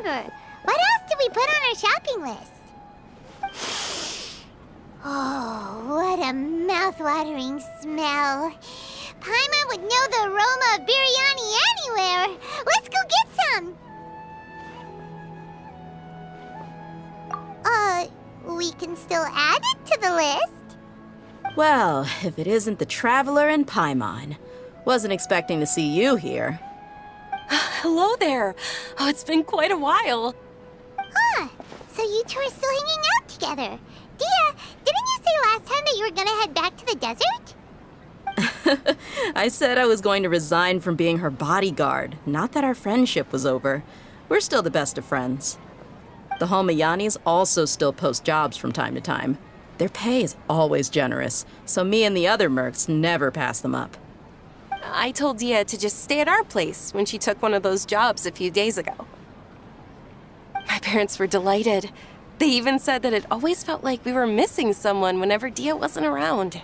hamburger. What else did we put on our shopping list? Oh, what a mouth-watering smell. Paimon would know the aroma of biryani anywhere. Let's go get some. We can still add it to the list. Well, if it isn't the Traveler and Paimon. Wasn't expecting to see you here. Hello there. Oh, it's been quite a while. So you two are still hanging out together. Dia, didn't you say last time that you were gonna head back to the desert? I said I was going to resign from being her bodyguard, not that our friendship was over. We're still the best of friends. The Holmayanis also still post jobs from time to time. Their pay is always generous, so me and the other mercs never pass them up. I told Dia to just stay at our place when she took one of those jobs a few days ago. My parents were delighted. They even said that it always felt like we were missing someone whenever Dia wasn't around.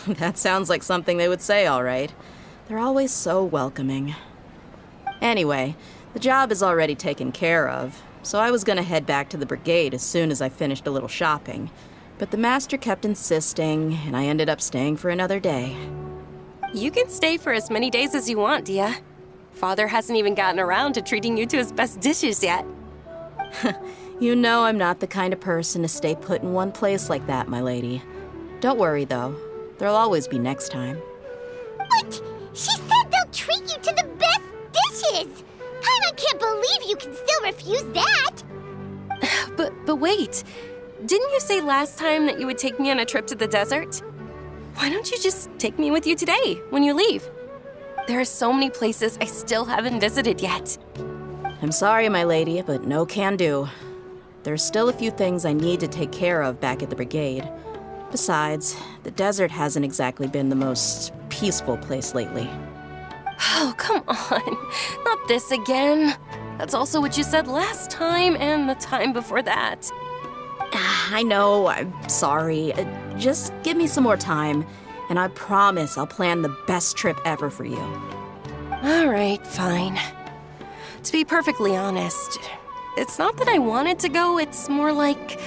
That sounds like something they would say, all right. They're always so welcoming. Anyway, the job is already taken care of, so I was gonna head back to the brigade as soon as I finished a little shopping. But the master kept insisting, and I ended up staying for another day. You can stay for as many days as you want, Dia. Father hasn't even gotten around to treating you to his best dishes yet. You know I'm not the kind of person to stay put in one place like that, my lady. Don't worry, though. There'll always be next time. But she said they'll treat you to the best dishes! Paimon can't believe you can still refuse that! But wait. Didn't you say last time that you would take me on a trip to the desert? Why don't you just take me with you today, when you leave? There are so many places I still haven't visited yet. I'm sorry, my lady, but no can do. There's still a few things I need to take care of back at the brigade. Besides, the desert hasn't exactly been the most peaceful place lately. Oh, come on. Not this again. That's also what you said last time and the time before that. I know, I'm sorry. Just give me some more time, and I promise I'll plan the best trip ever for you. All right, fine. To be perfectly honest, it's not that I wanted to go, it's more like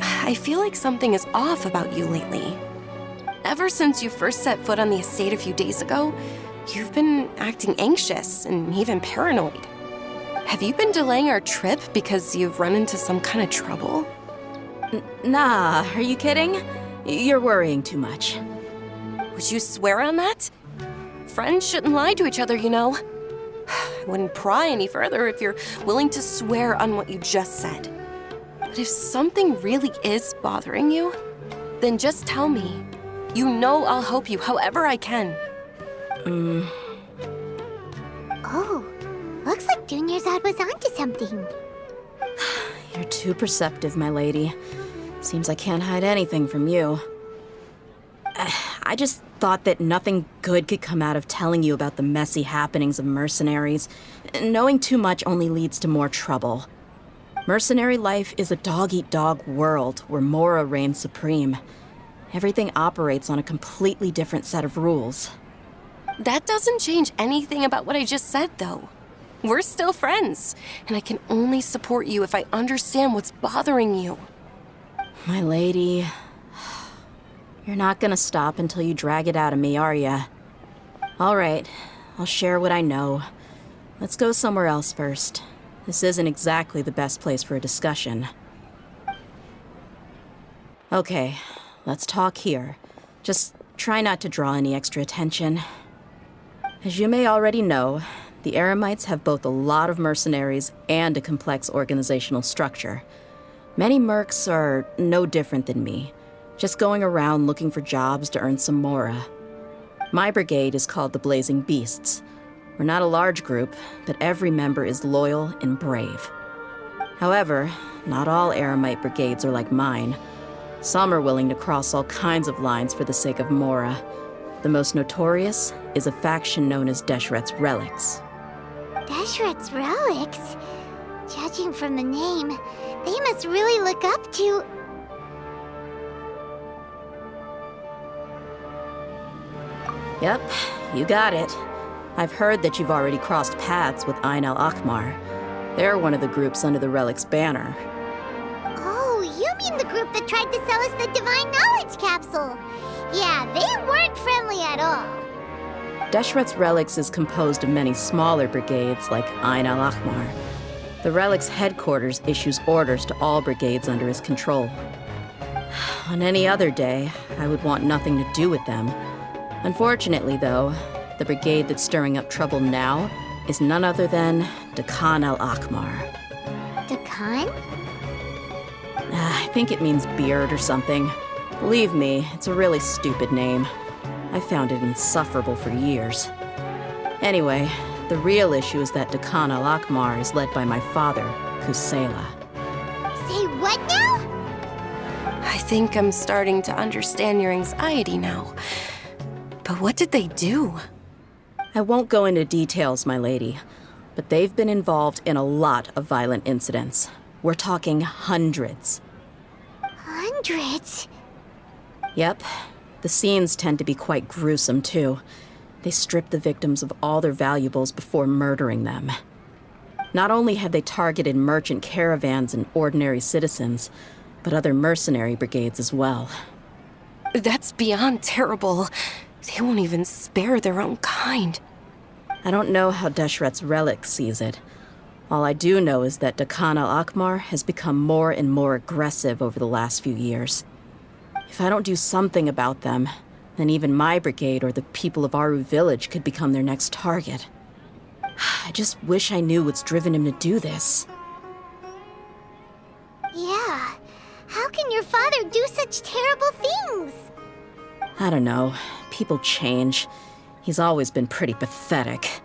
I feel like something is off about you lately. Ever since you first set foot on the estate a few days ago, you've been acting anxious and even paranoid. Have you been delaying our trip because you've run into some kind of trouble? Nah, are you kidding? You're worrying too much. Would you swear on that? Friends shouldn't lie to each other, you know. I wouldn't pry any further if you're willing to swear on what you just said. But if something really is bothering you, then just tell me. You know I'll help you however I can. Oh, looks like Dunyarzad was onto something. You're too perceptive, my lady. Seems I can't hide anything from you. I just thought that nothing good could come out of telling you about the messy happenings of mercenaries. Knowing too much only leads to more trouble. Mercenary life is a dog-eat-dog world where Mora reigns supreme. Everything operates on a completely different set of rules. That doesn't change anything about what I just said, though. We're still friends, and I can only support you if I understand what's bothering you. My lady, you're not gonna stop until you drag it out of me, are ya? All right, I'll share what I know. Let's go somewhere else first. This isn't exactly the best place for a discussion. Okay, let's talk here. Just try not to draw any extra attention. As you may already know, the Eremites have both a lot of mercenaries and a complex organizational structure. Many mercs are no different than me, just going around looking for jobs to earn some mora. My brigade is called the Blazing Beasts. We're not a large group, but every member is loyal and brave. However, not all Eremite brigades are like mine. Some are willing to cross all kinds of lines for the sake of mora. The most notorious is a faction known as Deshret's Relics. Deshret's Relics? Judging from the name, they must really look up to... Yep, you got it. I've heard that you've already crossed paths with Ain al-Akmar. They're one of the groups under the Relic's banner. Oh, you mean the group that tried to sell us the Divine Knowledge Capsule? Yeah, they weren't friendly at all. Deshret's Relics is composed of many smaller brigades like Ain al-Ahmar. The Relic's headquarters issues orders to all brigades under his control. On any other day, I would want nothing to do with them. Unfortunately, though, the brigade that's stirring up trouble now is none other than Dakan al-Ahmar. Dakan? I think it means beard or something. Believe me, it's a really stupid name. I found it insufferable for years. Anyway, the real issue is that Dakan al-Ahmar is led by my father, Kusela. Say what now? I think I'm starting to understand your anxiety now. But what did they do? I won't go into details, my lady, but they've been involved in a lot of violent incidents. We're talking hundreds. Hundreds? Yep. The scenes tend to be quite gruesome, too. They strip the victims of all their valuables before murdering them. Not only have they targeted merchant caravans and ordinary citizens, but other mercenary brigades as well. That's beyond terrible. They won't even spare their own kind. I don't know how Deshret's Relic sees it. All I do know is that Dakan al-Ahmar has become more and more aggressive over the last few years. If I don't do something about them, then even my brigade or the people of Aru village could become their next target. I just wish I knew what's driven him to do this. Yeah. How can your father do such terrible things? I don't know. People change. He's always been pretty pathetic.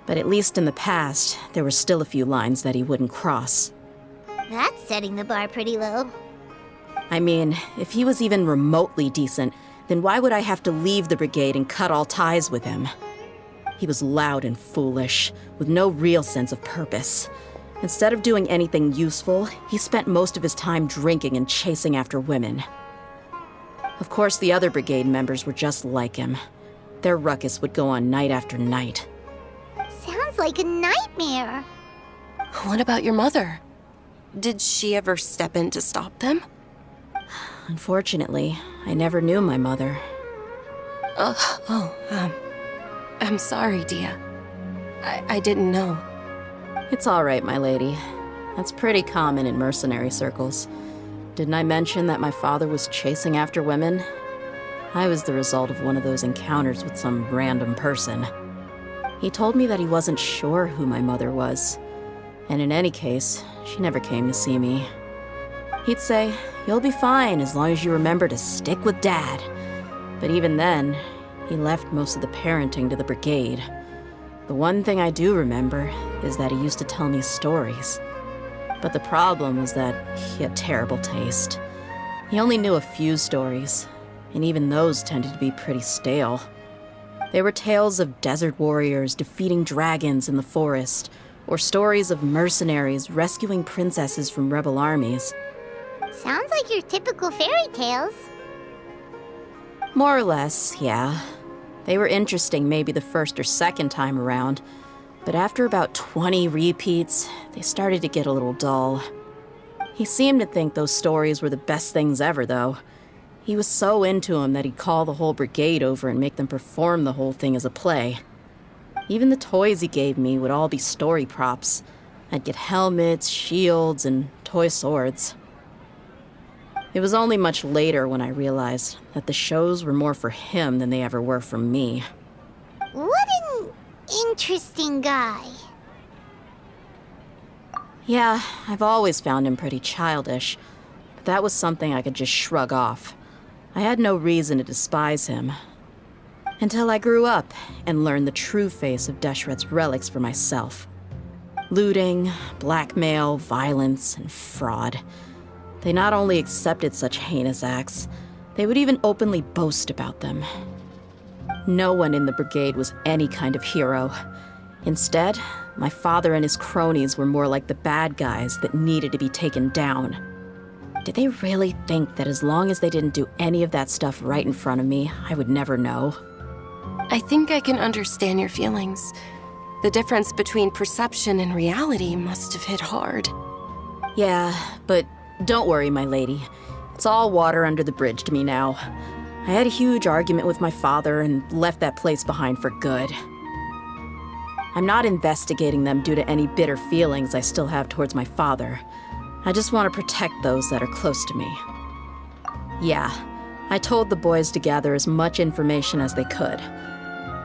But at least in the past, there were still a few lines that he wouldn't cross. That's setting the bar pretty low. I mean, if he was even remotely decent, then why would I have to leave the brigade and cut all ties with him? He was loud and foolish, with no real sense of purpose. Instead of doing anything useful, he spent most of his time drinking and chasing after women. Of course, the other brigade members were just like him. Their ruckus would go on night after night. Sounds like a nightmare. What about your mother? Did she ever step in to stop them? Unfortunately, I never knew my mother. I'm sorry, Dia. I didn't know. It's all right, my lady. That's pretty common in mercenary circles. Didn't I mention that my father was chasing after women? I was the result of one of those encounters with some random person. He told me that he wasn't sure who my mother was. And in any case, she never came to see me. He'd say, "You'll be fine as long as you remember to stick with Dad." But even then, he left most of the parenting to the brigade. The one thing I do remember is that he used to tell me stories. But the problem was that he had terrible taste. He only knew a few stories, and even those tended to be pretty stale. They were tales of desert warriors defeating dragons in the forest, or stories of mercenaries rescuing princesses from rebel armies. Sounds like your typical fairy tales. More or less, yeah. They were interesting maybe the first or second time around, but after about 20 repeats, they started to get a little dull. He seemed to think those stories were the best things ever, though. He was so into them that he'd call the whole brigade over and make them perform the whole thing as a play. Even the toys he gave me would all be story props. I'd get helmets, shields, and toy swords. It was only much later when I realized that the shows were more for him than they ever were for me. What an interesting guy. Yeah, I've always found him pretty childish, but that was something I could just shrug off. I had no reason to despise him. Until I grew up and learned the true face of Deshret's Relics for myself. Looting, blackmail, violence, and fraud. They not only accepted such heinous acts, they would even openly boast about them. No one in the brigade was any kind of hero. Instead, my father and his cronies were more like the bad guys that needed to be taken down. Did they really think that as long as they didn't do any of that stuff right in front of me, I would never know? I think I can understand your feelings. The difference between perception and reality must have hit hard. Yeah, but don't worry, my lady. It's all water under the bridge to me now. I had a huge argument with my father and left that place behind for good. I'm not investigating them due to any bitter feelings I still have towards my father. I just want to protect those that are close to me. Yeah, I told the boys to gather as much information as they could.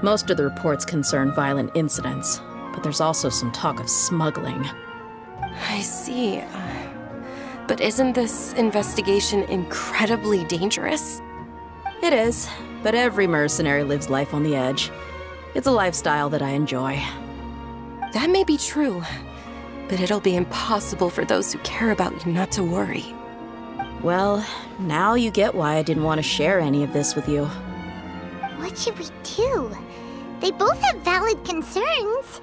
Most of the reports concern violent incidents, but there's also some talk of smuggling. I see. But isn't this investigation incredibly dangerous? It is, but every mercenary lives life on the edge. It's a lifestyle that I enjoy. That may be true, but it'll be impossible for those who care about you not to worry. Well, now you get why I didn't want to share any of this with you. What should we do? They both have valid concerns.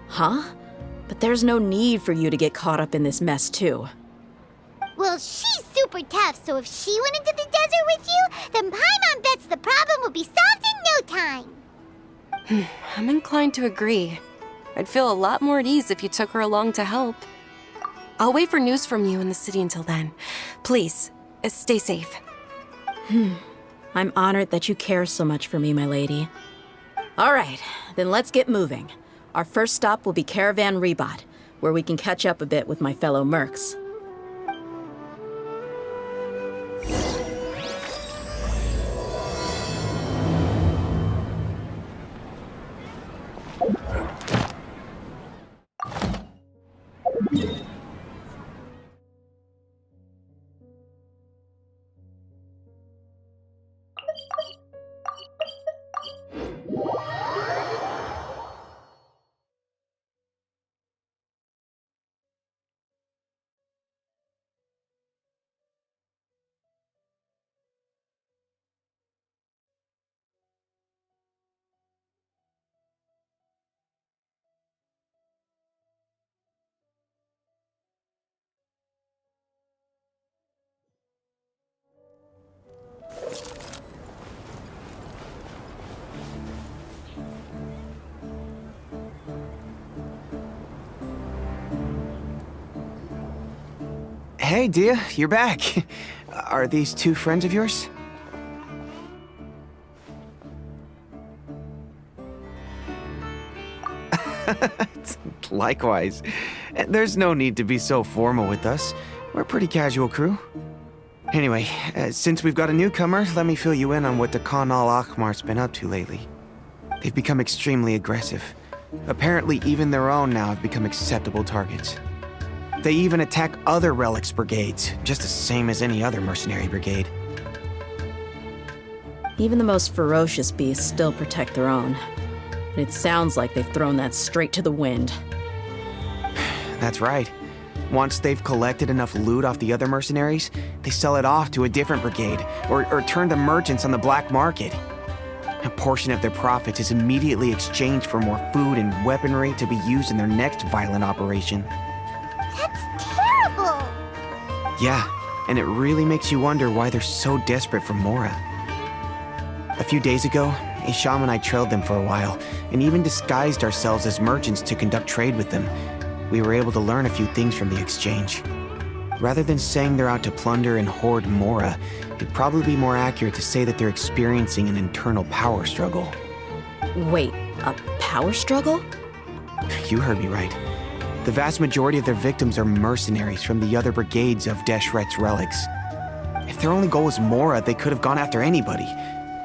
Huh? But there's no need for you to get caught up in this mess, too. Well, she's super tough, so if she went into the desert with you, then Paimon bets the problem will be solved in no time. I'm inclined to agree. I'd feel a lot more at ease if you took her along to help. I'll wait for news from you in the city until then. Please, stay safe. I'm honored that you care so much for me, my lady. All right, then let's get moving. Our first stop will be Caravan Rebot, where we can catch up a bit with my fellow mercs. Hey, Dia, you're back. Are these two friends of yours? Likewise. There's no need to be so formal with us. We're a pretty casual crew. Anyway, since we've got a newcomer, let me fill you in on what the Khan al-Ahmar's been up to lately. They've become extremely aggressive. Apparently, even their own now have become acceptable targets. They even attack other relics brigades, just the same as any other mercenary brigade. Even the most ferocious beasts still protect their own. And it sounds like they've thrown that straight to the wind. That's right. Once they've collected enough loot off the other mercenaries, they sell it off to a different brigade, or turn to merchants on the black market. A portion of their profits is immediately exchanged for more food and weaponry to be used in their next violent operation. That's terrible! Yeah, and it really makes you wonder why they're so desperate for Mora. A few days ago, Isham and I trailed them for a while, and even disguised ourselves as merchants to conduct trade with them. We were able to learn a few things from the exchange. Rather than saying they're out to plunder and hoard Mora, it'd probably be more accurate to say that they're experiencing an internal power struggle. Wait, a power struggle? You heard me right. The vast majority of their victims are mercenaries from the other brigades of Deshret's relics. If their only goal was Mora, they could have gone after anybody.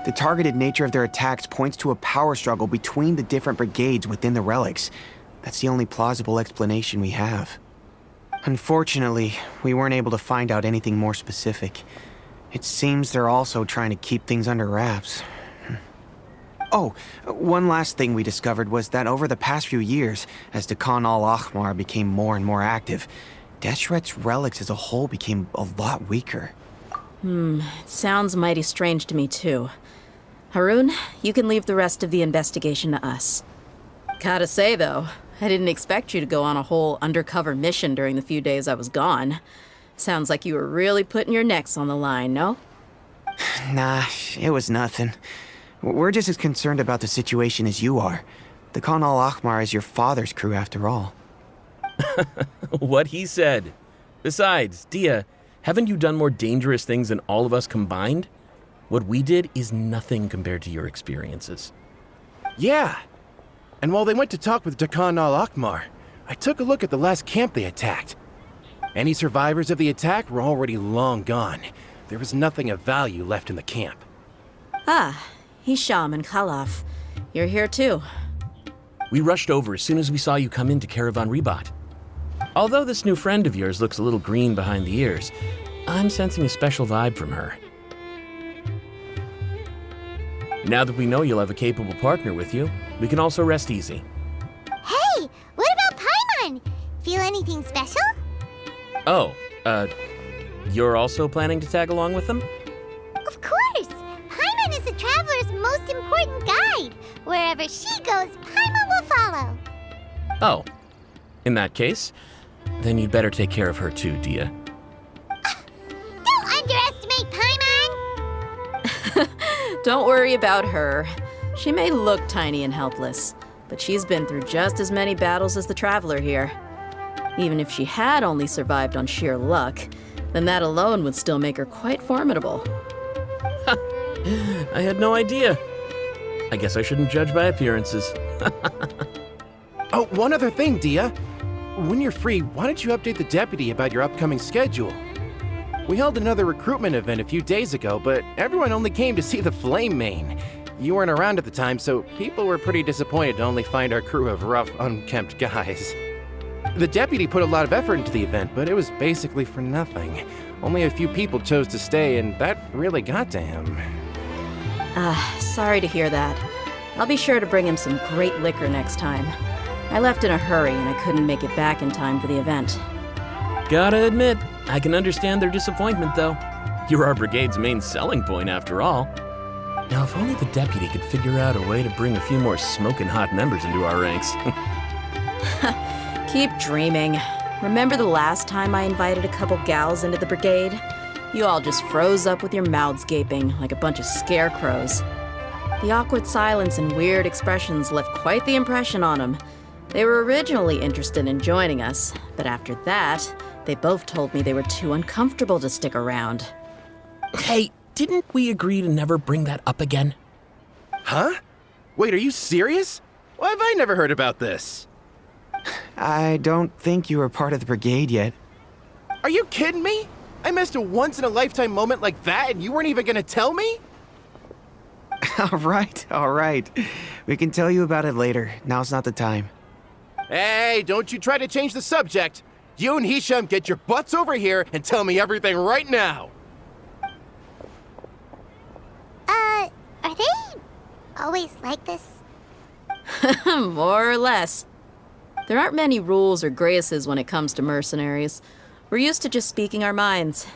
The targeted nature of their attacks points to a power struggle between the different brigades within the relics. That's the only plausible explanation we have. Unfortunately, we weren't able to find out anything more specific. It seems they're also trying to keep things under wraps. Oh, one last thing we discovered was that over the past few years, as the Khan al-Ahmar became more and more active, Deshret's relics as a whole became a lot weaker. It sounds mighty strange to me too. Harun, you can leave the rest of the investigation to us. Gotta say though, I didn't expect you to go on a whole undercover mission during the few days I was gone. Sounds like you were really putting your necks on the line, no? Nah, it was nothing. We're just as concerned about the situation as you are. The Khan al-Ahmar is your father's crew after all. What he said. Besides, Dia, haven't you done more dangerous things than all of us combined? What we did is nothing compared to your experiences. Yeah. And while they went to talk with Khan al-Ahmar, I took a look at the last camp they attacked. Any survivors of the attack were already long gone. There was nothing of value left in the camp. Ah, Hisham and Khalaf. You're here too. We rushed over as soon as we saw you come into Caravan Rebat. Although this new friend of yours looks a little green behind the ears, I'm sensing a special vibe from her. Now that we know you'll have a capable partner with you, we can also rest easy. Hey, what about Paimon? Feel anything special? Oh, you're also planning to tag along with them? Of course! Paimon is the traveler's most important guide. Wherever she goes, Paimon will follow. Oh, in that case, then you'd better take care of her too, Dia. Don't underestimate Paimon! Don't worry about her. She may look tiny and helpless, but she's been through just as many battles as the traveler here. Even if she had only survived on sheer luck, then that alone would still make her quite formidable. I had no idea. I guess I shouldn't judge by appearances. Oh, one other thing, Dia. When you're free, why don't you update the deputy about your upcoming schedule? We held another recruitment event a few days ago, but everyone only came to see the Flame Mane. You weren't around at the time, so people were pretty disappointed to only find our crew of rough, unkempt guys. The deputy put a lot of effort into the event, but it was basically for nothing. Only a few people chose to stay, and that really got to him. Sorry to hear that. I'll be sure to bring him some great liquor next time. I left in a hurry and I couldn't make it back in time for the event. Gotta admit, I can understand their disappointment, though. You're our brigade's main selling point, after all. Now, if only the deputy could figure out a way to bring a few more smoking hot members into our ranks. Keep dreaming. Remember the last time I invited a couple gals into the brigade? You all just froze up with your mouths gaping like a bunch of scarecrows. The awkward silence and weird expressions left quite the impression on them. They were originally interested in joining us, but after that, they both told me they were too uncomfortable to stick around. Hey, didn't we agree to never bring that up again? Huh? Wait, are you serious? Why have I never heard about this? I don't think you were part of the brigade yet. Are you kidding me? I missed a once-in-a-lifetime moment like that and you weren't even gonna tell me? All right. We can tell you about it later. Now's not the time. Hey, don't you try to change the subject. You and Hisham get your butts over here and tell me everything right now. Are they always like this? More or less. There aren't many rules or graces when it comes to mercenaries. We're used to just speaking our minds.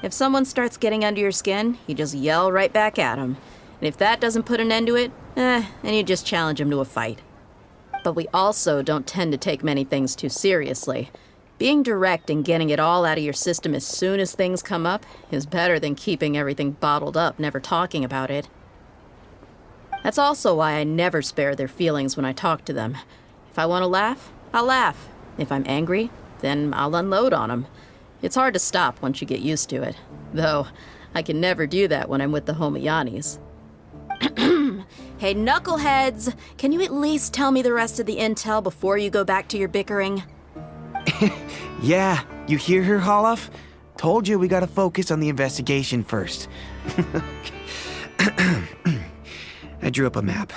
If someone starts getting under your skin, you just yell right back at them. And if that doesn't put an end to it, then you just challenge them to a fight. But we also don't tend to take many things too seriously. Being direct and getting it all out of your system as soon as things come up is better than keeping everything bottled up, never talking about it. That's also why I never spare their feelings when I talk to them. If I want to laugh, I'll laugh. If I'm angry, then I'll unload on them. It's hard to stop once you get used to it. Though, I can never do that when I'm with the Homayanis. Hey, knuckleheads! Can you at least tell me the rest of the intel before you go back to your bickering? Yeah, you hear her, Khalaf? Told you we gotta focus on the investigation first. I drew up a map.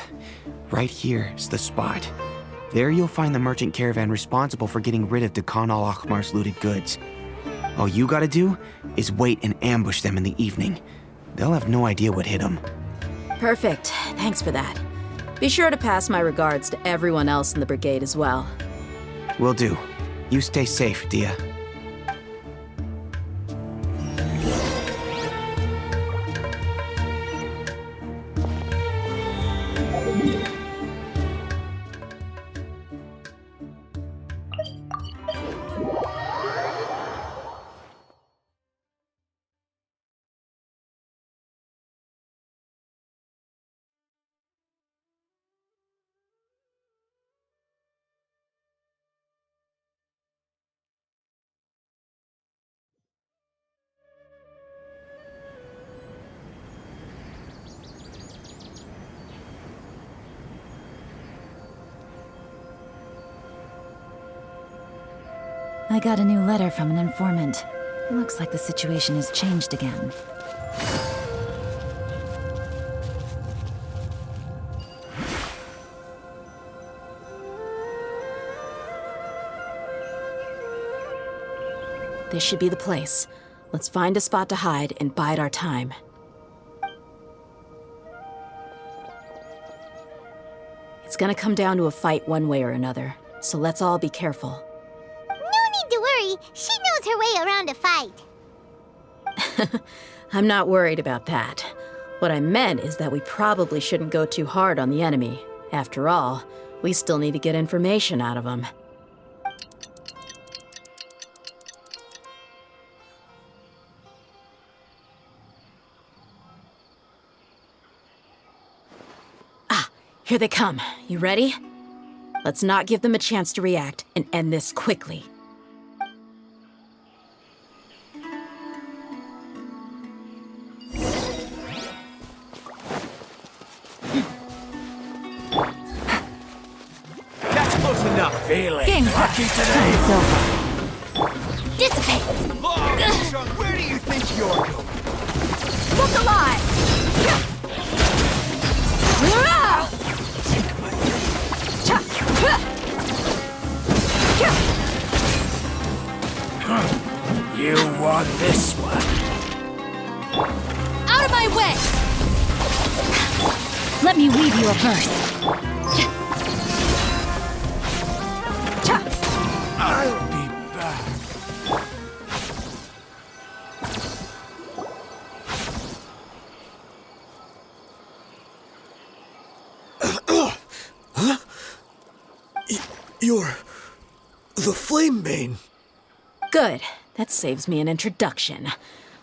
Right here's the spot. There you'll find the merchant caravan responsible for getting rid of Khan al-Ahmar's looted goods. All you gotta do is wait and ambush them in the evening. They'll have no idea what hit them. Perfect. Thanks for that. Be sure to pass my regards to everyone else in the brigade as well. Will do. You stay safe, Dia. I got a new letter from an informant. Looks like the situation has changed again. This should be the place. Let's find a spot to hide and bide our time. It's gonna come down to a fight one way or another, so let's all be careful. No need to worry. She knows her way around a fight. I'm not worried about that. What I meant is that we probably shouldn't go too hard on the enemy. After all, we still need to get information out of them. Here they come. You ready? Let's not give them a chance to react and end this quickly. That's close enough. Feeling Game lucky today. It's over. Dissipate! Where do you think you're going? Look alive! You won this one. Out of my way! Let me weave you a verse. I'll be back. Huh? You're the Flame Bane. Good. That saves me an introduction.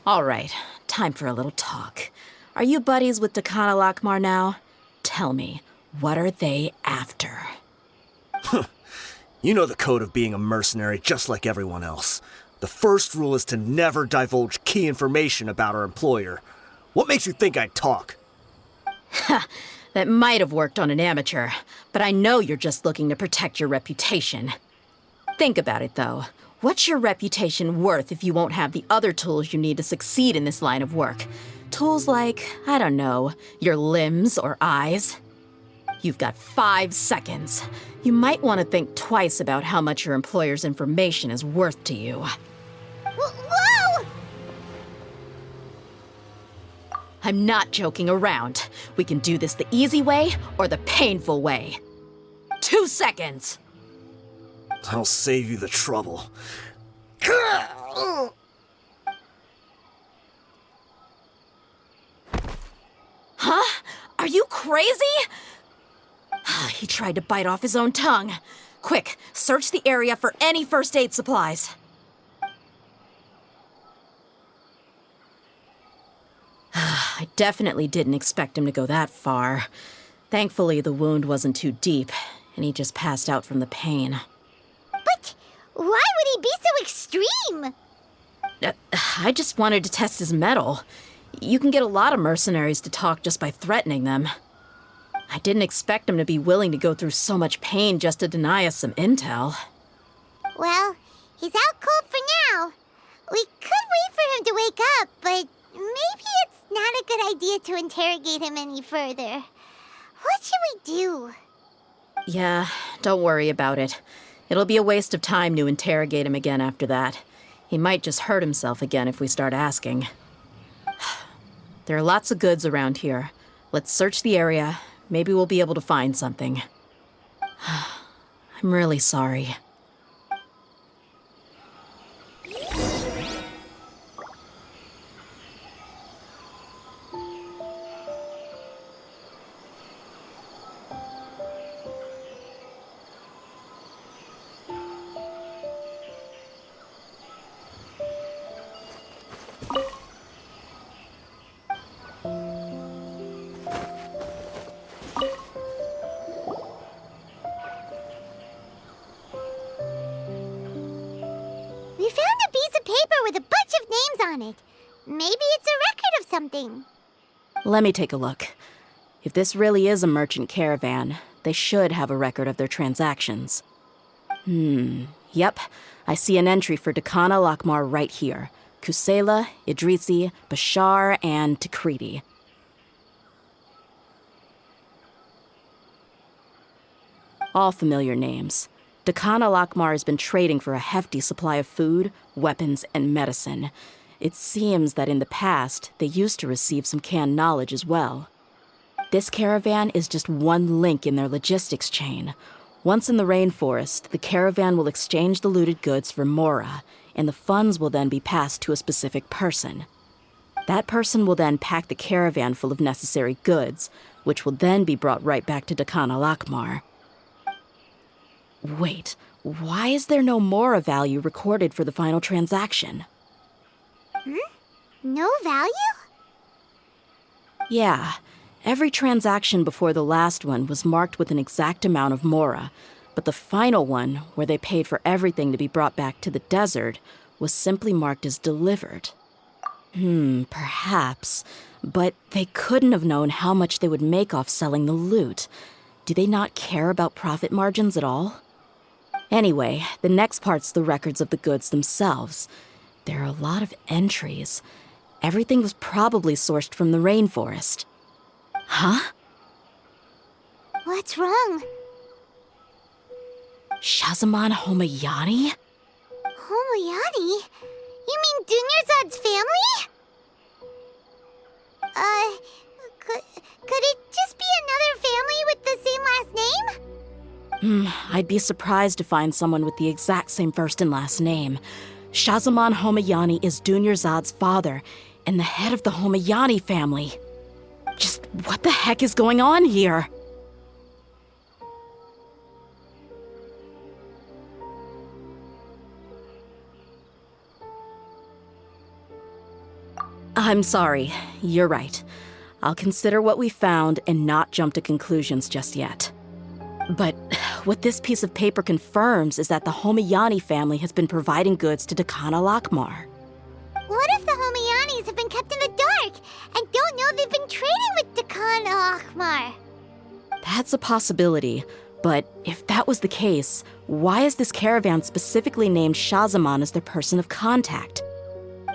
All right, time for a little talk. Are you buddies with Dakana Lakmar now? Tell me, what are they after? You know the code of being a mercenary just like everyone else. The first rule is to never divulge key information about our employer. What makes you think I'd talk? That might have worked on an amateur, but I know you're just looking to protect your reputation. Think about it, though. What's your reputation worth if you won't have the other tools you need to succeed in this line of work? Tools like, I don't know, your limbs or eyes? You've got 5 seconds. You might want to think twice about how much your employer's information is worth to you. Whoa! I'm not joking around. We can do this the easy way or the painful way. 2 seconds! I'll save you the trouble. Huh? Are you crazy? He tried to bite off his own tongue. Quick, search the area for any first aid supplies. I definitely didn't expect him to go that far. Thankfully, the wound wasn't too deep, and he just passed out from the pain. But why would he be so extreme? I just wanted to test his mettle. You can get a lot of mercenaries to talk just by threatening them. I didn't expect him to be willing to go through so much pain just to deny us some intel. Well, he's out cold for now. We could wait for him to wake up, but maybe it's not a good idea to interrogate him any further. What should we do? Yeah, don't worry about it. It'll be a waste of time to interrogate him again after that. He might just hurt himself again if we start asking. There are lots of goods around here. Let's search the area. Maybe we'll be able to find something. I'm really sorry. We found a piece of paper with a bunch of names on it. Maybe it's a record of something. Let me take a look. If this really is a merchant caravan, they should have a record of their transactions. Yep, I see an entry for Dakana Lakmar right here. Kusela, Idrisi, Bashar, and Takriti. All familiar names. Dakana Lakmar has been trading for a hefty supply of food, weapons, and medicine. It seems that in the past, they used to receive some canned knowledge as well. This caravan is just one link in their logistics chain. Once in the rainforest, the caravan will exchange the looted goods for Mora, and the funds will then be passed to a specific person. That person will then pack the caravan full of necessary goods, which will then be brought right back to Dakana Lakmar. Wait, why is there no Mora value recorded for the final transaction? No value? Yeah, every transaction before the last one was marked with an exact amount of Mora, but the final one, where they paid for everything to be brought back to the desert, was simply marked as delivered. Perhaps, but they couldn't have known how much they would make off selling the loot. Do they not care about profit margins at all? Anyway, the next part's the records of the goods themselves. There are a lot of entries. Everything was probably sourced from the rainforest. Huh? What's wrong? Shahzaman Homayani? Homayani? You mean Dunyarzad's family? Could it just be another family with the same last name? I'd be surprised to find someone with the exact same first and last name. Shahzaman Homayani is Dunyarzad's father, and the head of the Homayani family. Just what the heck is going on here? I'm sorry, you're right. I'll consider what we found and not jump to conclusions just yet. But what this piece of paper confirms is that the Homayani family has been providing goods to Dakana Lakmar. What if the Homayanis have been kept in the dark and don't know they've been trading with Dakana Akhmar? That's a possibility, but if that was the case, why is this caravan specifically named Shahzaman as their person of contact?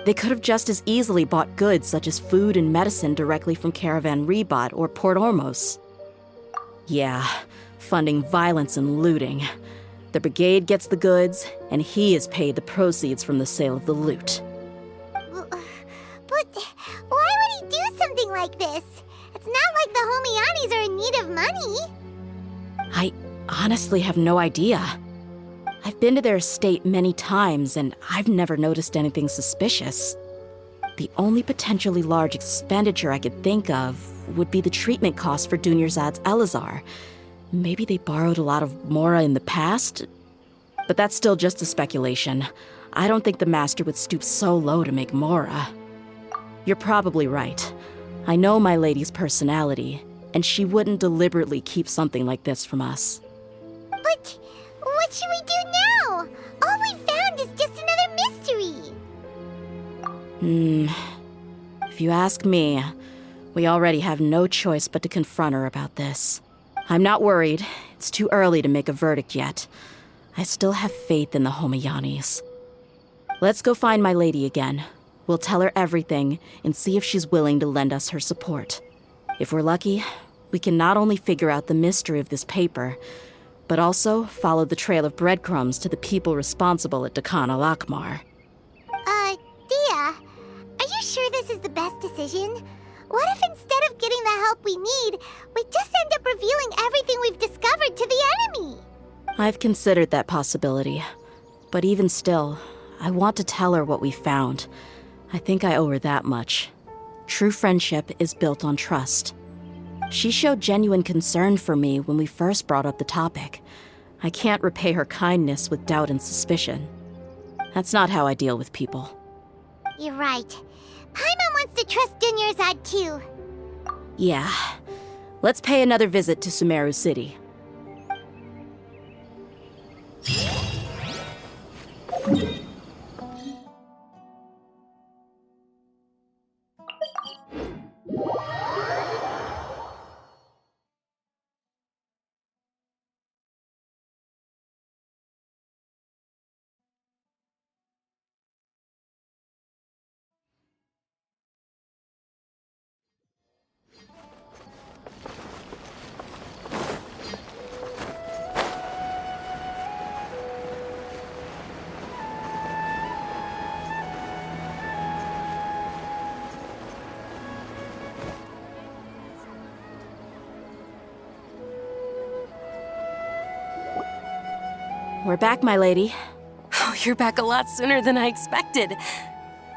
They could have just as easily bought goods such as food and medicine directly from Caravan Rebot or Port Ormos. Yeah, funding violence and looting. The brigade gets the goods, and he is paid the proceeds from the sale of the loot. But why would he do something like this? It's not like the Homayanis are in need of money. I honestly have no idea. I've been to their estate many times, and I've never noticed anything suspicious. The only potentially large expenditure I could think of would be the treatment costs for Dunyarzad's Elazar. Maybe they borrowed a lot of Mora in the past? But that's still just a speculation. I don't think the Master would stoop so low to make Mora. You're probably right. I know my lady's personality, and she wouldn't deliberately keep something like this from us. But what should we do now? All we found is just another mystery. If you ask me, we already have no choice but to confront her about this. I'm not worried. It's too early to make a verdict yet. I still have faith in the Homayanis. Let's go find my lady again. We'll tell her everything and see if she's willing to lend us her support. If we're lucky, we can not only figure out the mystery of this paper, but also follow the trail of breadcrumbs to the people responsible at Dakana Lakmar. Dia, are you sure this is the best decision? What if instead of getting the help we need, we just end up revealing everything we've discovered to the enemy? I've considered that possibility. But even still, I want to tell her what we found. I think I owe her that much. True friendship is built on trust. She showed genuine concern for me when we first brought up the topic. I can't repay her kindness with doubt and suspicion. That's not how I deal with people. You're right. Paimon wants to trust Dunyarzad too. Yeah. Let's pay another visit to Sumeru City. we're back, my lady. Oh, you're back a lot sooner than I expected.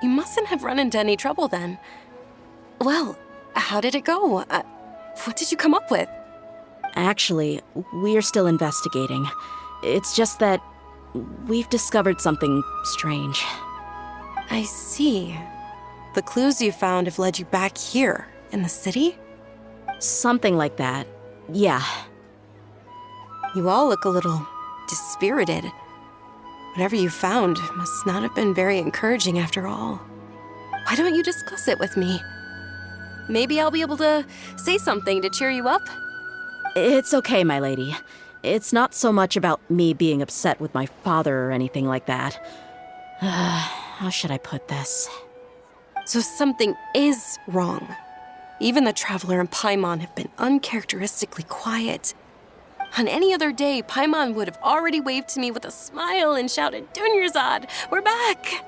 You mustn't have run into any trouble then. Well, how did it go? What did you come up with? Actually, we're still investigating. It's just that we've discovered something strange. I see. The clues you found have led you back here, in the city? Something like that. Yeah. You all look a little dispirited. Whatever you found must not have been very encouraging after all. Why don't you discuss it with me? Maybe I'll be able to say something to cheer you up? It's okay, my lady. It's not so much about me being upset with my father or anything like that. How should I put this? So something is wrong. Even the Traveler and Paimon have been uncharacteristically quiet. On any other day, Paimon would have already waved to me with a smile and shouted, "Dunyarzad, we're back!"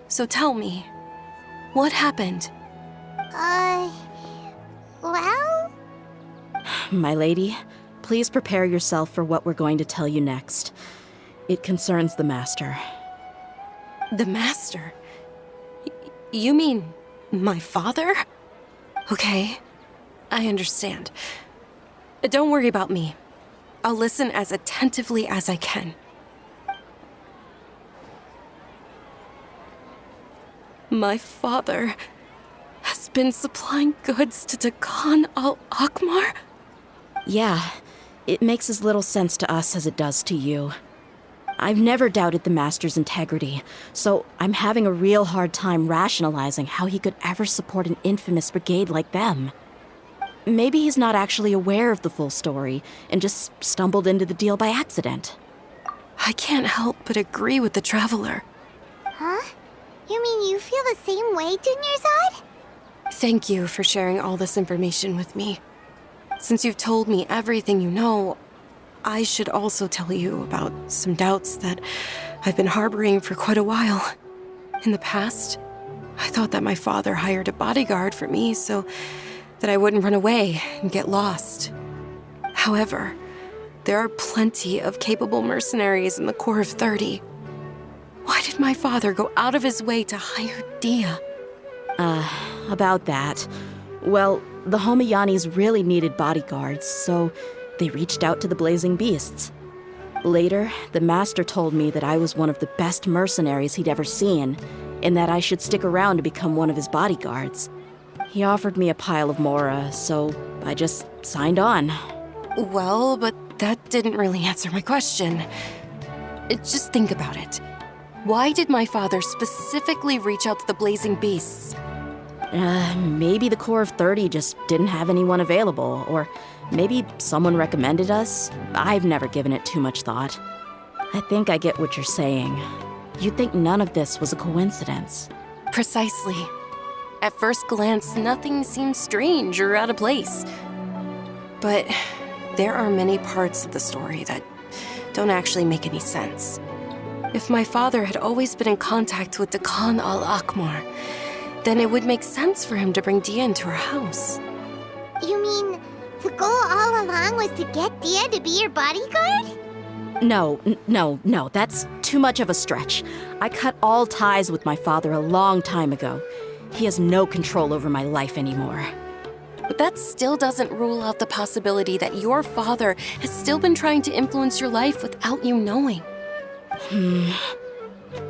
So tell me, what happened? Well? My lady, please prepare yourself for what we're going to tell you next. It concerns the Master. The Master? You mean my father? Okay, I understand. Don't worry about me. I'll listen as attentively as I can. My father has been supplying goods to Dakan al-Akmar? Yeah, it makes as little sense to us as it does to you. I've never doubted the Master's integrity, so I'm having a real hard time rationalizing how he could ever support an infamous brigade like them. Maybe he's not actually aware of the full story and just stumbled into the deal by accident. I can't help but agree with the Traveler. Huh? You mean you feel the same way, Dunyarzad? Thank you for sharing all this information with me. Since you've told me everything you know, I should also tell you about some doubts that I've been harboring for quite a while. In the past, I thought that my father hired a bodyguard for me so that I wouldn't run away and get lost. However, there are plenty of capable mercenaries in the Corps of 30. Why did my father go out of his way to hire Dia? About that. Well, the Homiyanis really needed bodyguards, so they reached out to the Blazing Beasts. Later, the Master told me that I was one of the best mercenaries he'd ever seen, and that I should stick around to become one of his bodyguards. He offered me a pile of Mora, so I just signed on. Well, but that didn't really answer my question. Just think about it. Why did my father specifically reach out to the Blazing Beasts? Maybe the Corps of 30 just didn't have anyone available, or maybe someone recommended us. I've never given it too much thought. I think I get what you're saying. You'd think none of this was a coincidence. Precisely. At first glance, nothing seems strange or out of place. But there are many parts of the story that don't actually make any sense. If my father had always been in contact with Dakan al-Akmar, then it would make sense for him to bring Dia into our house. You mean the goal all along was to get Dia to be your bodyguard? No, that's too much of a stretch. I cut all ties with my father a long time ago. He has no control over my life anymore. But that still doesn't rule out the possibility that your father has still been trying to influence your life without you knowing.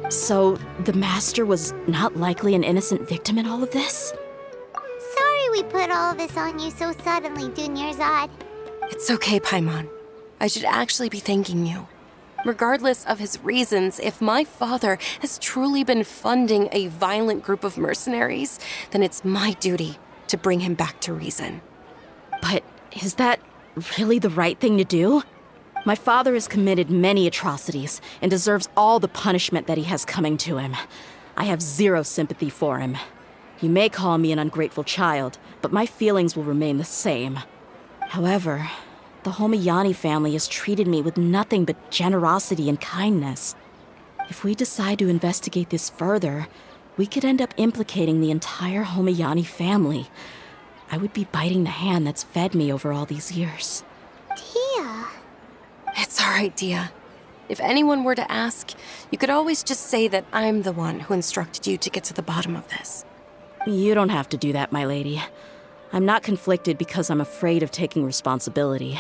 So, the Master was not likely an innocent victim in all of this? Sorry we put all of this on you so suddenly, Dunyarzad. It's okay, Paimon. I should actually be thanking you. Regardless of his reasons, if my father has truly been funding a violent group of mercenaries, then it's my duty to bring him back to reason. But is that really the right thing to do? My father has committed many atrocities and deserves all the punishment that he has coming to him. I have zero sympathy for him. You may call me an ungrateful child, but my feelings will remain the same. However, the Homiyani family has treated me with nothing but generosity and kindness. If we decide to investigate this further, we could end up implicating the entire Homiyani family. I would be biting the hand that's fed me over all these years. Dia. It's all right, Dia. If anyone were to ask, you could always just say that I'm the one who instructed you to get to the bottom of this. You don't have to do that, my lady. I'm not conflicted because I'm afraid of taking responsibility.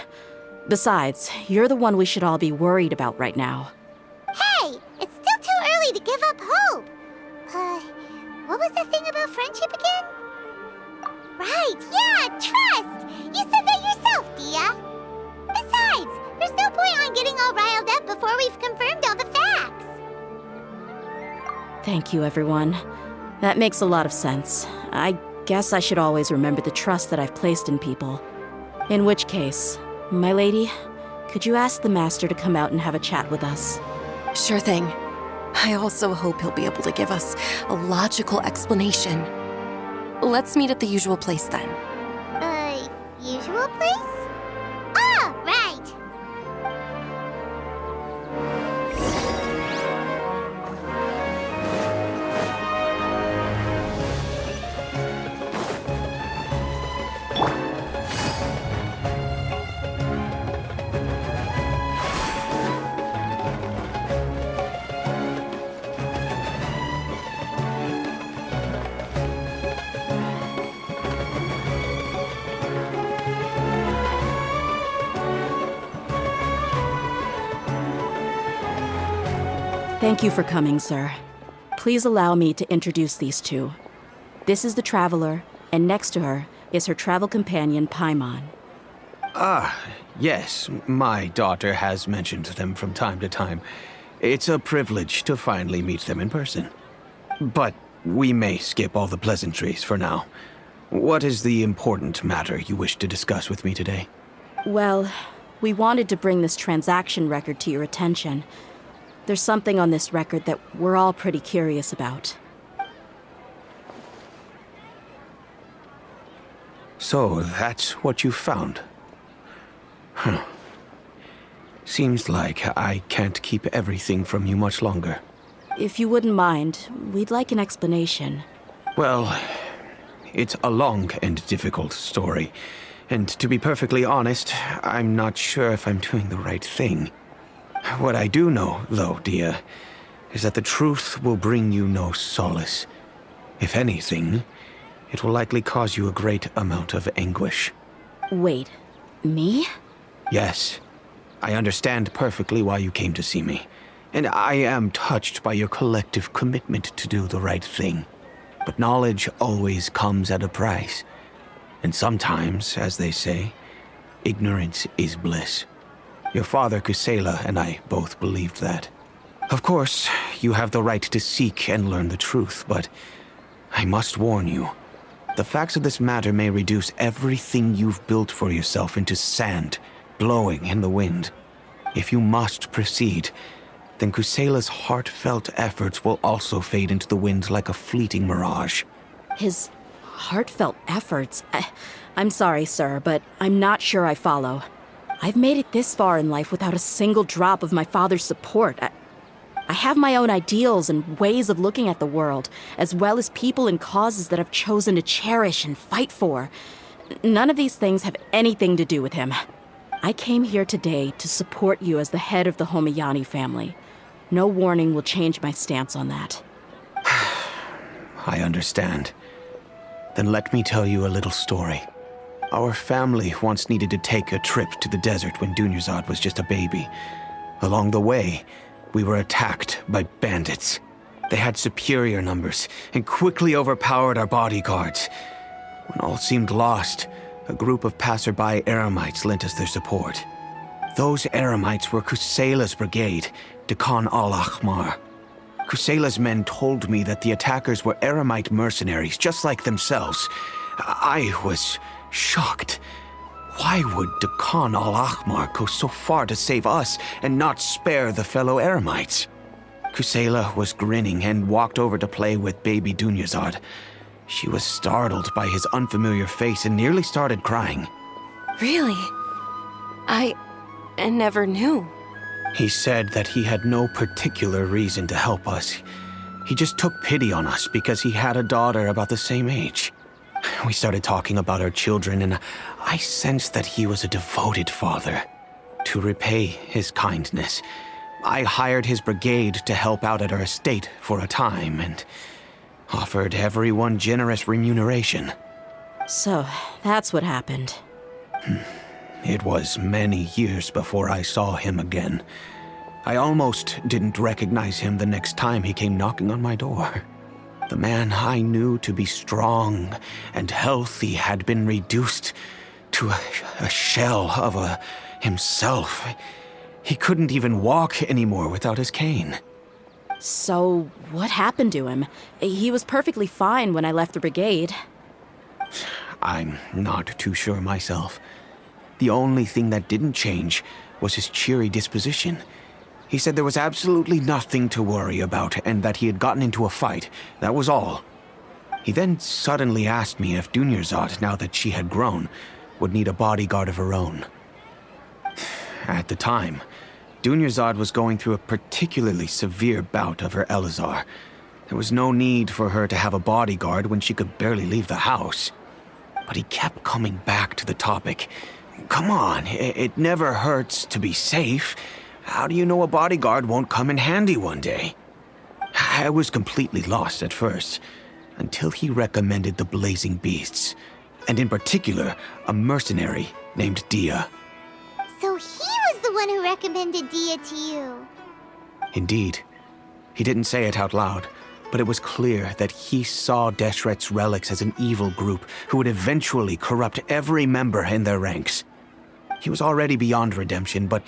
Besides, you're the one we should all be worried about right now. Hey, it's still too early to give up hope. What was the thing about friendship again? Right, yeah, trust! You said that yourself, Dia. Besides, there's no point on getting all riled up before we've confirmed all the facts. Thank you, everyone. That makes a lot of sense. I guess I should always remember the trust that I've placed in people. In which case, my lady, could you ask the Master to come out and have a chat with us? Sure thing. I also hope he'll be able to give us a logical explanation. Let's meet at the usual place then. Usual place? Oh, right. Thank you for coming, sir. Please allow me to introduce these two. This is the Traveler, and next to her is her travel companion, Paimon. Yes, my daughter has mentioned them from time to time. It's a privilege to finally meet them in person. But we may skip all the pleasantries for now. What is the important matter you wish to discuss with me today? Well, we wanted to bring this transaction record to your attention. There's something on this record that we're all pretty curious about. So, that's what you found? Huh. Seems like I can't keep everything from you much longer. If you wouldn't mind, we'd like an explanation. Well, it's a long and difficult story. And to be perfectly honest, I'm not sure if I'm doing the right thing. What I do know, though, Dia, is that the truth will bring you no solace. If anything, it will likely cause you a great amount of anguish. Wait, me? Yes, I understand perfectly why you came to see me, and I am touched by your collective commitment to do the right thing. But knowledge always comes at a price, and sometimes, as they say, ignorance is bliss. Your father, Kusela, and I both believed that. Of course, you have the right to seek and learn the truth, but I must warn you. The facts of this matter may reduce everything you've built for yourself into sand, blowing in the wind. If you must proceed, then Kusela's heartfelt efforts will also fade into the wind like a fleeting mirage. His heartfelt efforts? I'm sorry, sir, but I'm not sure I follow. I've made it this far in life without a single drop of my father's support. I have my own ideals and ways of looking at the world, as well as people and causes that I've chosen to cherish and fight for. None of these things have anything to do with him. I came here today to support you as the head of the Homiyani family. No warning will change my stance on that. I understand. Then let me tell you a little story. Our family once needed to take a trip to the desert when Dunyarzad was just a baby. Along the way, we were attacked by bandits. They had superior numbers and quickly overpowered our bodyguards. When all seemed lost, a group of passerby Eremites lent us their support. Those Eremites were Kusela's brigade, Dekan al-Ahmar. Kusela's men told me that the attackers were Eremite mercenaries, just like themselves. I was shocked. Why would Dekan al-Ahmar go so far to save us and not spare the fellow Eremites? Kusela was grinning and walked over to play with baby Dunyarzad. She was startled by his unfamiliar face and nearly started crying. Really? I never knew. He said that he had no particular reason to help us. He just took pity on us because he had a daughter about the same age. We started talking about our children, and I sensed that he was a devoted father. To repay his kindness, I hired his brigade to help out at our estate for a time and offered everyone generous remuneration. So, that's what happened. It was many years before I saw him again. I almost didn't recognize him the next time he came knocking on my door. The man I knew to be strong and healthy had been reduced to a shell of himself. He couldn't even walk anymore without his cane. So, what happened to him? He was perfectly fine when I left the brigade. I'm not too sure myself. The only thing that didn't change was his cheery disposition. He said there was absolutely nothing to worry about and that he had gotten into a fight. That was all. He then suddenly asked me if Dunyarzad, now that she had grown, would need a bodyguard of her own. At the time, Dunyarzad was going through a particularly severe bout of her Elazar. There was no need for her to have a bodyguard when she could barely leave the house. But he kept coming back to the topic. Come on, it never hurts to be safe. How do you know a bodyguard won't come in handy one day? I was completely lost at first, until he recommended the Blazing Beasts, and in particular, a mercenary named Dia. So he was the one who recommended Dia to you. Indeed. He didn't say it out loud, but it was clear that he saw Deshret's relics as an evil group who would eventually corrupt every member in their ranks. He was already beyond redemption, but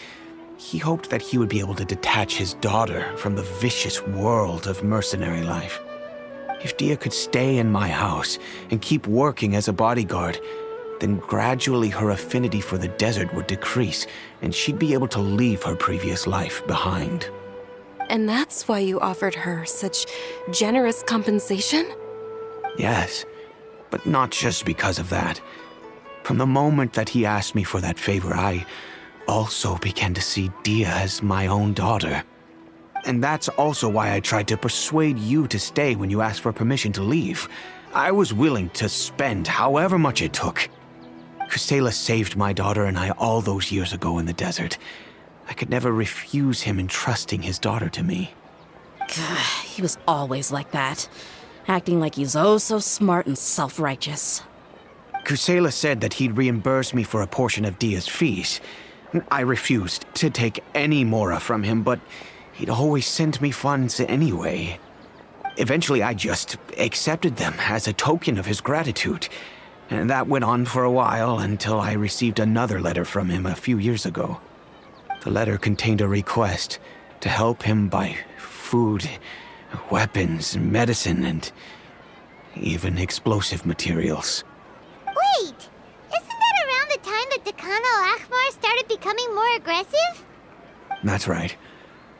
he hoped that he would be able to detach his daughter from the vicious world of mercenary life. If Dia could stay in my house and keep working as a bodyguard, then gradually her affinity for the desert would decrease, and she'd be able to leave her previous life behind. And that's why you offered her such generous compensation? Yes, but not just because of that. From the moment that he asked me for that favor, I also began to see Dia as my own daughter. And that's also why I tried to persuade you to stay when you asked for permission to leave. I was willing to spend however much it took. Kusela saved my daughter and I all those years ago in the desert. I could never refuse him entrusting his daughter to me. He was always like that, acting like he's oh so smart and self-righteous. Kusela said that he'd reimburse me for a portion of Dia's fees. I refused to take any mora from him, but he'd always sent me funds anyway. Eventually, I just accepted them as a token of his gratitude. And that went on for a while until I received another letter from him a few years ago. The letter contained a request to help him buy food, weapons, medicine, and even explosive materials. Wait! Isn't that around the time that Dakan al-Ahmar started becoming more aggressive? That's right.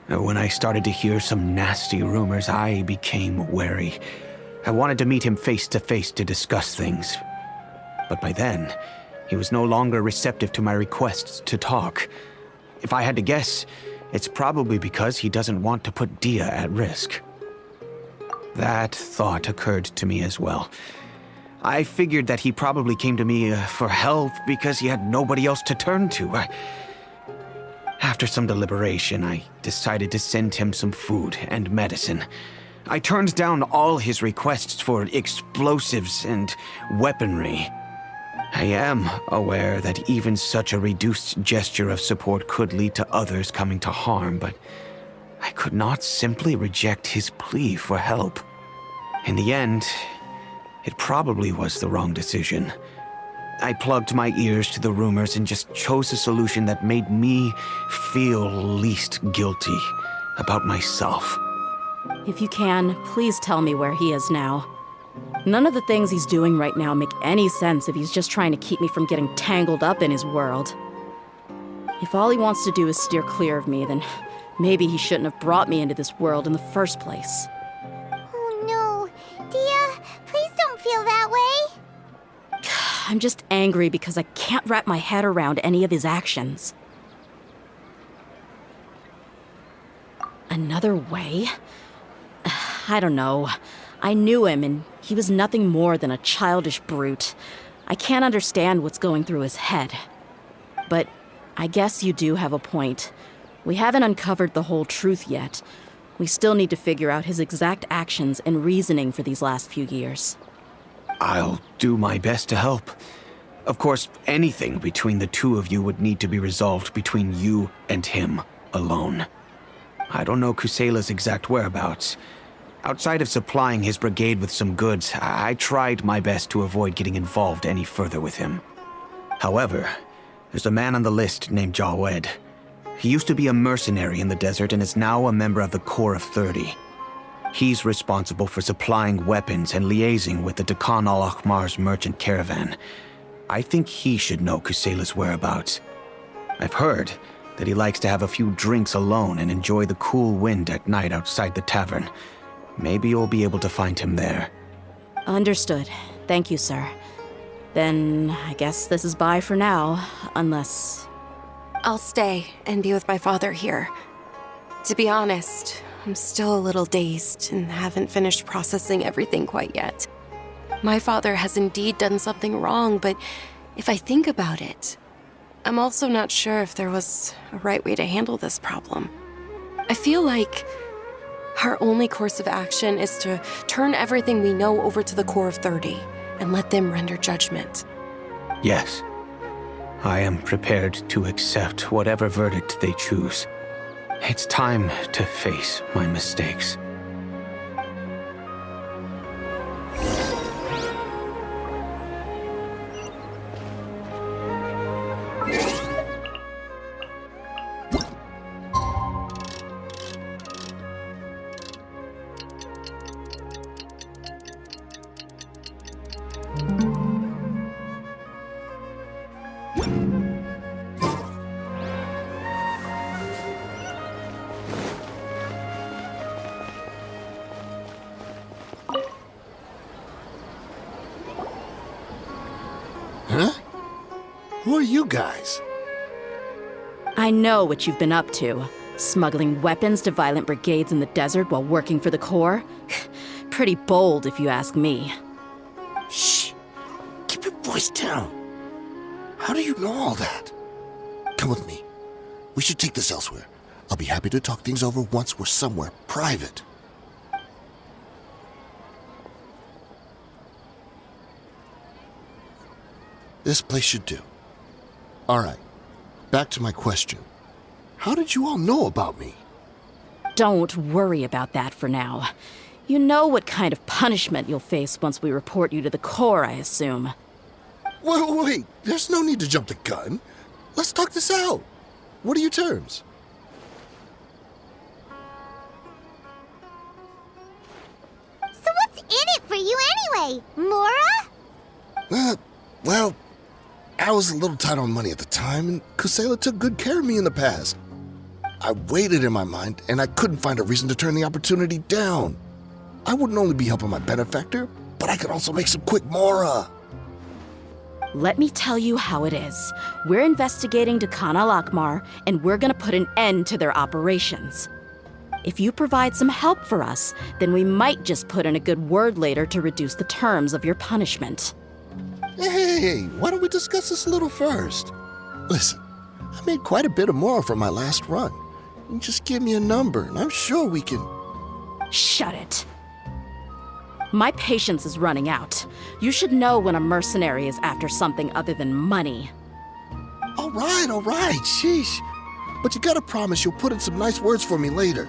When I started to hear some nasty rumors, I became wary. I wanted to meet him face to face to discuss things. But by then, he was no longer receptive to my requests to talk. If I had to guess, it's probably because he doesn't want to put Dia at risk. That thought occurred to me as well. I figured that he probably came to me for help because he had nobody else to turn to. After some deliberation, I decided to send him some food and medicine. I turned down all his requests for explosives and weaponry. I am aware that even such a reduced gesture of support could lead to others coming to harm, but I could not simply reject his plea for help. In the end, it probably was the wrong decision. I plugged my ears to the rumors and just chose a solution that made me feel least guilty about myself. If you can, please tell me where he is now. None of the things he's doing right now make any sense if he's just trying to keep me from getting tangled up in his world. If all he wants to do is steer clear of me, then maybe he shouldn't have brought me into this world in the first place. Oh no. Dia, please don't feel that way. I'm just angry because I can't wrap my head around any of his actions. Another way? I don't know. I knew him, and he was nothing more than a childish brute. I can't understand what's going through his head. But I guess you do have a point. We haven't uncovered the whole truth yet. We still need to figure out his exact actions and reasoning for these last few years. I'll do my best to help. Of course, anything between the two of you would need to be resolved between you and him alone. I don't know Kusela's exact whereabouts. Outside of supplying his brigade with some goods, I tried my best to avoid getting involved any further with him. However, there's a man on the list named Jawed. He used to be a mercenary in the desert and is now a member of the Corps of 30. He's responsible for supplying weapons and liaising with the Dakan al-Akhmar's merchant caravan. I think he should know Kusela's whereabouts. I've heard that he likes to have a few drinks alone and enjoy the cool wind at night outside the tavern. Maybe you'll be able to find him there. Understood. Thank you, sir. Then I guess this is bye for now, unless... I'll stay and be with my father here. To be honest, I'm still a little dazed and haven't finished processing everything quite yet. My father has indeed done something wrong, but if I think about it, I'm also not sure if there was a right way to handle this problem. I feel like our only course of action is to turn everything we know over to the Corps of 30 and let them render judgment. Yes. I am prepared to accept whatever verdict they choose. It's time to face my mistakes. Who are you guys? I know what you've been up to. Smuggling weapons to violent brigades in the desert while working for the Corps? Pretty bold, if you ask me. Shh! Keep your voice down. How do you know all that? Come with me. We should take this elsewhere. I'll be happy to talk things over once we're somewhere private. This place should do. All right. Back to my question. How did you all know about me? Don't worry about that for now. You know what kind of punishment you'll face once we report you to the Corps, I assume. Wait. There's no need to jump the gun. Let's talk this out. What are your terms? So what's in it for you anyway, Mora? Well, I was a little tight on money at the time, and Kusela took good care of me in the past. I weighed it in my mind, and I couldn't find a reason to turn the opportunity down. I wouldn't only be helping my benefactor, but I could also make some quick Mora. Let me tell you how it is. We're investigating Dakan al-Akhmar, and we're gonna put an end to their operations. If you provide some help for us, then we might just put in a good word later to reduce the terms of your punishment. Hey, why don't we discuss this a little first? Listen, I made quite a bit of Mora from my last run. You just give me a number, and I'm sure we can... Shut it. My patience is running out. You should know when a mercenary is after something other than money. All right, sheesh. But you gotta promise you'll put in some nice words for me later.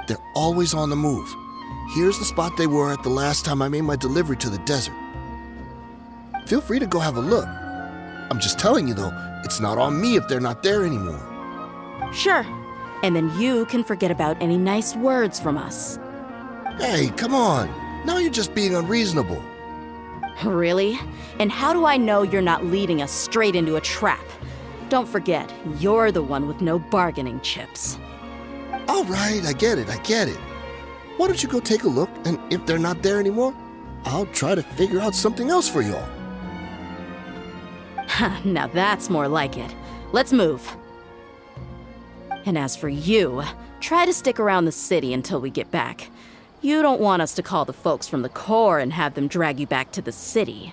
They're always on the move. Here's the spot they were at the last time I made my delivery to the desert. Feel free to go have a look. I'm just telling you though, it's not on me if they're not there anymore. Sure. And then you can forget about any nice words from us. Hey, come on. Now you're just being unreasonable. Really? And how do I know you're not leading us straight into a trap? Don't forget, you're the one with no bargaining chips. All right, I get it. Why don't you go take a look, and if they're not there anymore, I'll try to figure out something else for y'all. Now that's more like it. Let's move. And as for you, try to stick around the city until we get back. You don't want us to call the folks from the Corps and have them drag you back to the city.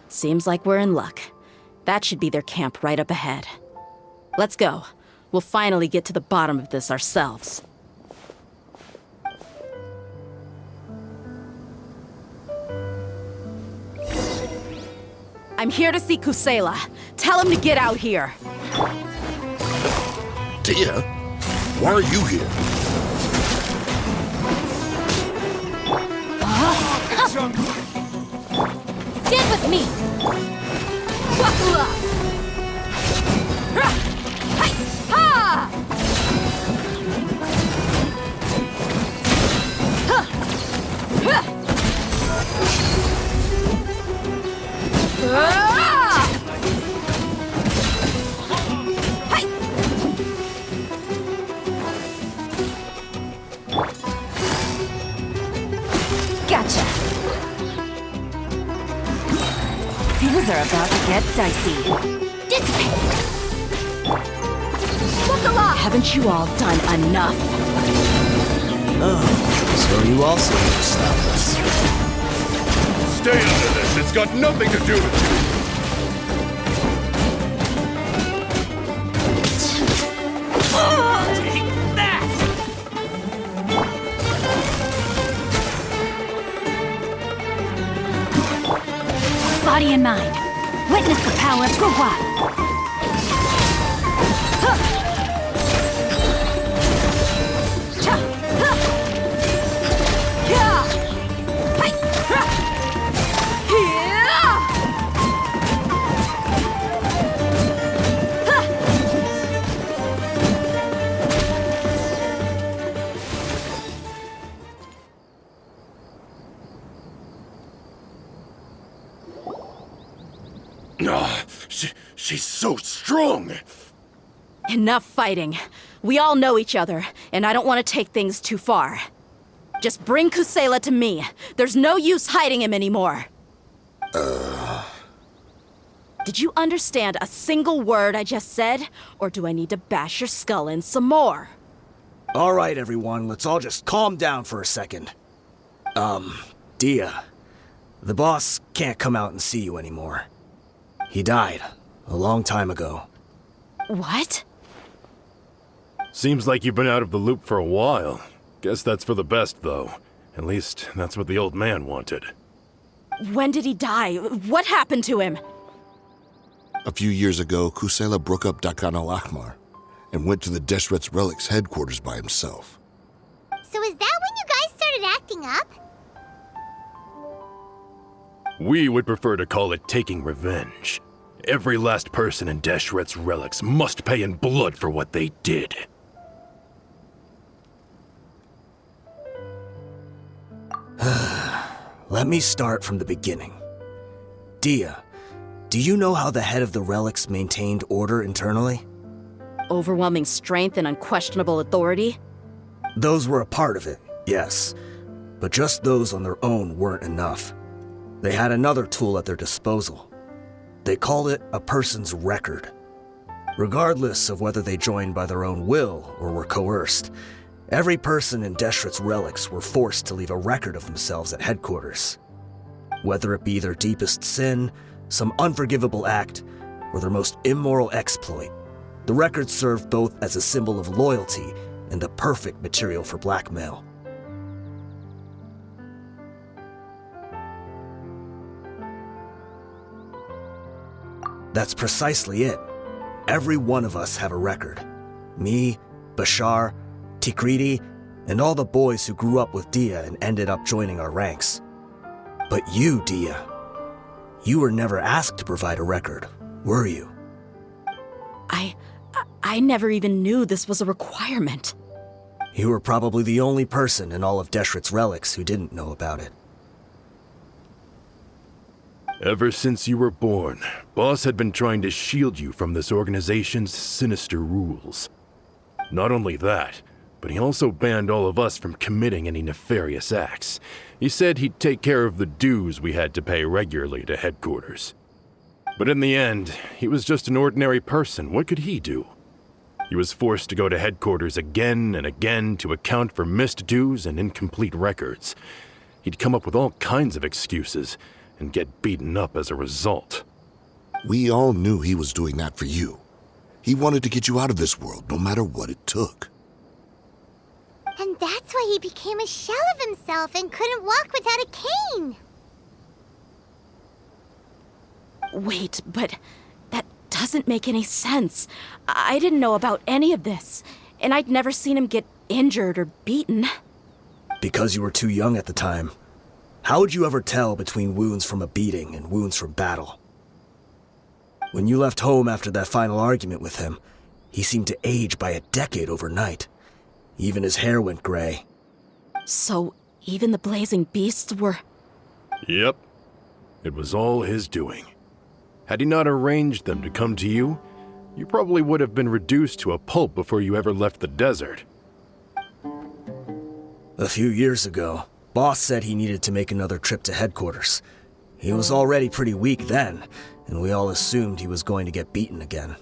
Seems like we're in luck. That should be their camp right up ahead. Let's go. We'll finally get to the bottom of this ourselves. I'm here to see Kusela. Tell him to get out here. Dia, why are you here? Stand with me! Gotcha. Things are about to get dicey. Haven't you all done enough? So you also need to stop us. Stay out of this. It's got nothing to do with you. Body and mind. Witness the power of Gugwa. She's so strong. Enough fighting. We all know each other, and I don't want to take things too far. Just bring Kusela to me. There's no use hiding him anymore. Did you understand a single word I just said? Or do I need to bash your skull in some more? All right, everyone, let's all just calm down for a second. Dia, the boss can't come out and see you anymore. He died a long time ago. What? Seems like you've been out of the loop for a while. Guess that's for the best, though. At least, that's what the old man wanted. When did he die? What happened to him? A few years ago, Kusela broke up Dakan al-Ahmar and went to the Deshret's Relics headquarters by himself. So is that when you guys started acting up? We would prefer to call it taking revenge. Every last person in Deshret's Relics must pay in blood for what they did. Let me start from the beginning. Dia, do you know how the head of the Relics maintained order internally? Overwhelming strength and unquestionable authority? Those were a part of it, yes. But just those on their own weren't enough. They had another tool at their disposal. They called it a person's record. Regardless of whether they joined by their own will or were coerced, every person in Deshret's Relics were forced to leave a record of themselves at headquarters. Whether it be their deepest sin, some unforgivable act, or their most immoral exploit, the record served both as a symbol of loyalty and the perfect material for blackmail. That's precisely it. Every one of us have a record. Me, Bashar, Tikriti, and all the boys who grew up with Dia and ended up joining our ranks. But you, Dia, you were never asked to provide a record, were you? I never even knew this was a requirement. You were probably the only person in all of Deshret's Relics who didn't know about it. Ever since you were born, Boss had been trying to shield you from this organization's sinister rules. Not only that, but he also banned all of us from committing any nefarious acts. He said he'd take care of the dues we had to pay regularly to headquarters. But in the end, he was just an ordinary person. What could he do? He was forced to go to headquarters again and again to account for missed dues and incomplete records. He'd come up with all kinds of excuses, and get beaten up as a result. We all knew he was doing that for you. He wanted to get you out of this world, no matter what it took. And that's why he became a shell of himself and couldn't walk without a cane. Wait, but that doesn't make any sense. I didn't know about any of this, and I'd never seen him get injured or beaten. Because you were too young at the time. How would you ever tell between wounds from a beating and wounds from battle? When you left home after that final argument with him, he seemed to age by a decade overnight. Even his hair went gray. So even the blazing beasts were... Yep. It was all his doing. Had he not arranged them to come to you, you probably would have been reduced to a pulp before you ever left the desert. A few years ago, Boss said he needed to make another trip to headquarters. He was already pretty weak then, and we all assumed he was going to get beaten again.